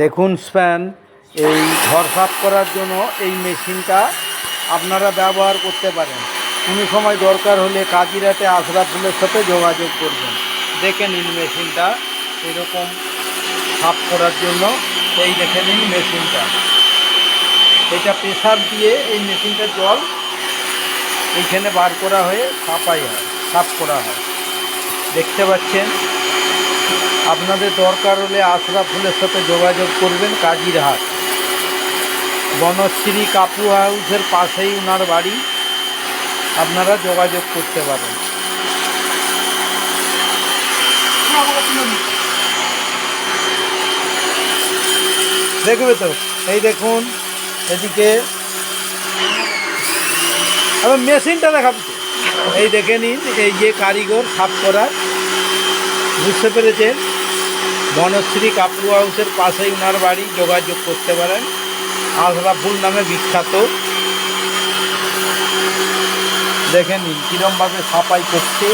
দেখুন স্প্যান, এই ঘর সাফ করার জন্য এই মেশিনটা আপনারা ব্যবহার করতে পারেন। কোনো সময় দরকার হলে কাজিরাটে আশরাফুলের সাথে যোগাযোগ করবেন। দেখে নিন মেশিনটা এরকম সাফ করার জন্য। এই দেখে নিন মেশিনটা, এটা প্রেসার দিয়ে এই মেশিনটা জল এইখানে বার করা হয়ে সাফ করা হয়। দেখতে পাচ্ছেন। আপনাদের দরকার হলে আশরাফুলের সাথে যোগাযোগ করবেন। কাজিরহাট বনশ্রী কাপু হাউসের পাশেই ওনার বাড়ি, আপনারা যোগাযোগ করতে পারেন। দেখবে তো, এই দেখুন এদিকে আমি মেশিনটা দেখাবো। এই দেখে নিন, এই যে কারিগর সাফ করার, বুঝতে পেরেছেন? বনশ্রী কাপু হাউসের পাশেই ওনার বাড়ি, যোগাযোগ করতে পারেন। আশরাফুল নামে বিখ্যাত। দেখে নিন কীরমভাবে সাফাই করছে,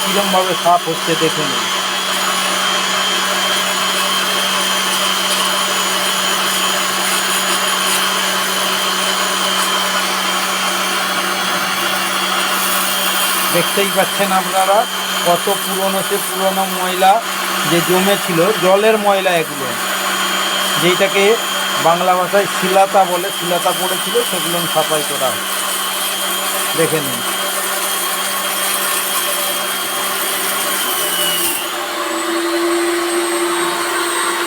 কীরমভাবে সাফ হচ্ছে দেখে নিন। দেখতেই পাচ্ছেন আপনারা কত পুরনো ময়লা যে জমেছিল, জলের ময়লা এগুলো, যেইটাকে বাংলা ভাষায় শিলাতা বলে, শিলাতা পড়েছিল, সেগুলো সাফাই করা। দেখে নিন।